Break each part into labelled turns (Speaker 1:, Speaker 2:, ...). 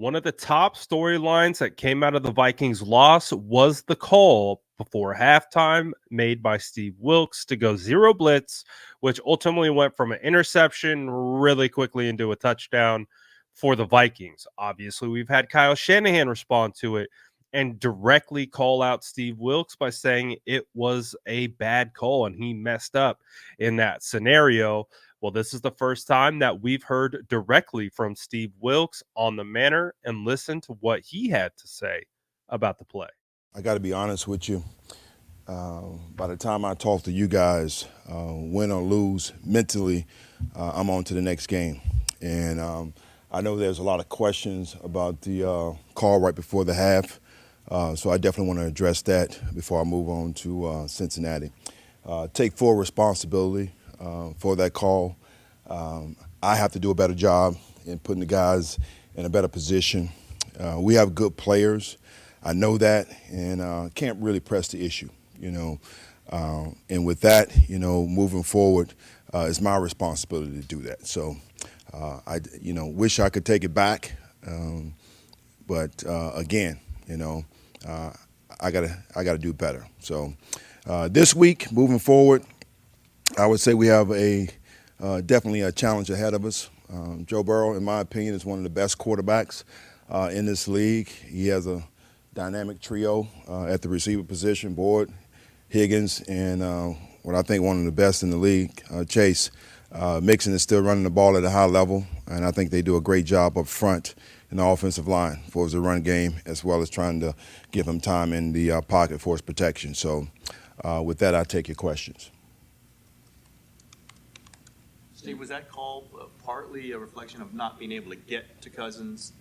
Speaker 1: One of the top storylines that came out of the Vikings loss was the call before halftime made by Steve Wilks to go zero blitz, which ultimately went from an interception really quickly into a touchdown for the Vikings. Obviously, we've had Kyle Shanahan respond to it and directly call out Steve Wilks by saying it was a bad call and he messed up in that scenario. Well, this is the first time that we've heard directly from Steve Wilks on the matter and listened to what he had to say about the play.
Speaker 2: I got to be honest with you. By the time I talk to you guys, win or lose, mentally, I'm on to the next game. And I know there's a lot of questions about the call right before the half. So I definitely want to address that before I move on to Cincinnati. Take full responsibility for that call. I have to do a better job in putting the guys in a better position. We have good players. I know that, and can't really press the issue, And with that, moving forward, it's my responsibility to do that. So I wish I could take it back, but again, I gotta do better. So this week, moving forward, I would say we have definitely a challenge ahead of us. Joe Burrow, in my opinion, is one of the best quarterbacks in this league. He has a dynamic trio at the receiver position, Boyd, Higgins, and what I think one of the best in the league, Chase. Mixon is still running the ball at a high level, and I think they do a great job up front in the offensive line for his run game, as well as trying to give him time in the pocket for his protection. So with that, I take your questions.
Speaker 3: Steve, was that call partly a reflection of not being able to get to Cousins?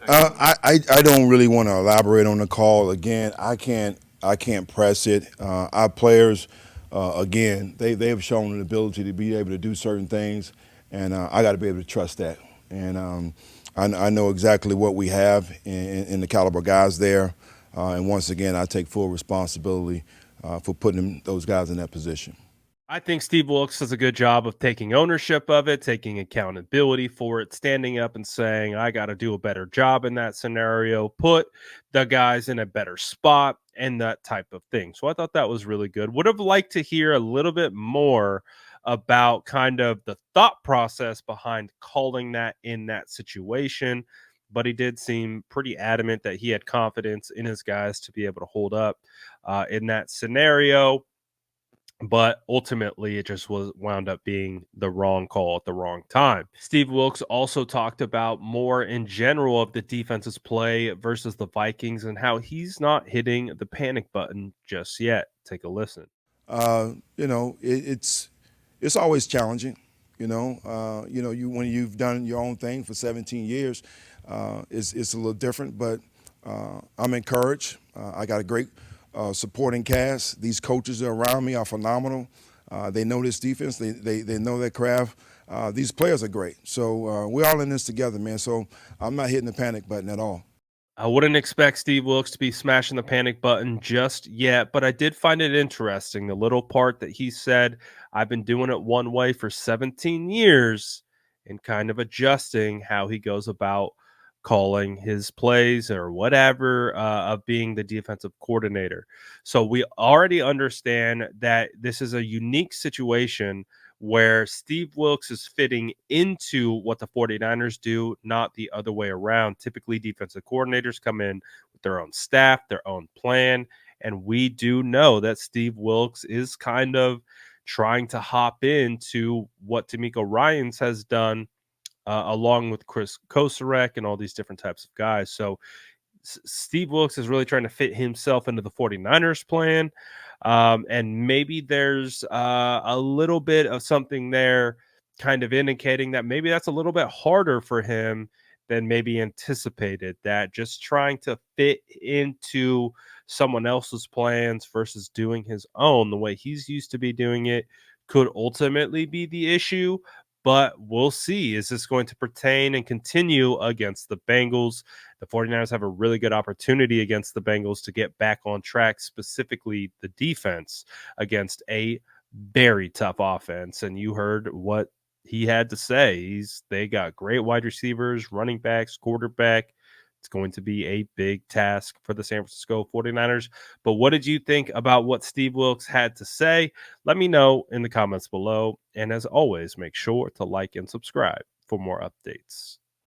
Speaker 2: I don't really want to elaborate on the call. Again, I can't press it. Our players, again, they have shown an ability to be able to do certain things, and I got to be able to trust that. And I know exactly what we have in the caliber guys there. And once again, I take full responsibility for putting those guys in that position.
Speaker 1: I think Steve Wilks does a good job of taking ownership of it, taking accountability for it, standing up and saying, I got to do a better job in that scenario, put the guys in a better spot, and that type of thing. So I thought that was really good. Would have liked to hear a little bit more about kind of the thought process behind calling that in that situation. But he did seem pretty adamant that he had confidence in his guys to be able to hold up in that scenario. But ultimately, it just wound up being the wrong call at the wrong time. Steve Wilks also talked about more in general of the defense's play versus the Vikings and how he's not hitting the panic button just yet. Take a listen.
Speaker 2: It's always challenging. When you've done your own thing for 17 years, it's a little different. But I'm encouraged. I got a great supporting cast. These coaches around me are phenomenal. They know this defense. They know their craft. These players are great. So we're all in this together, man. So I'm not hitting the panic button at all.
Speaker 1: I wouldn't expect Steve Wilks to be smashing the panic button just yet, but I did find it interesting. The little part that he said, I've been doing it one way for 17 years and kind of adjusting how he goes about calling his plays or whatever of being the defensive coordinator. So we already understand that this is a unique situation where Steve Wilks is fitting into what the 49ers do, not the other way around. Typically, defensive coordinators come in with their own staff, their own plan, and we do know that Steve Wilks is kind of trying to hop into what D'Amico Ryans has done along with Chris Kosarek and all these different types of guys. So Steve Wilks is really trying to fit himself into the 49ers plan. And maybe there's a little bit of something there kind of indicating that maybe that's a little bit harder for him than maybe anticipated, that just trying to fit into someone else's plans versus doing his own the way he's used to be doing it could ultimately be the issue. But we'll see. Is this going to pertain and continue against the Bengals? The 49ers have a really good opportunity against the Bengals to get back on track, specifically the defense against a very tough offense. And you heard what he had to say. They got great wide receivers, running backs, quarterback. It's going to be a big task for the San Francisco 49ers. But what did you think about what Steve Wilks had to say? Let me know in the comments below. And as always, make sure to like and subscribe for more updates.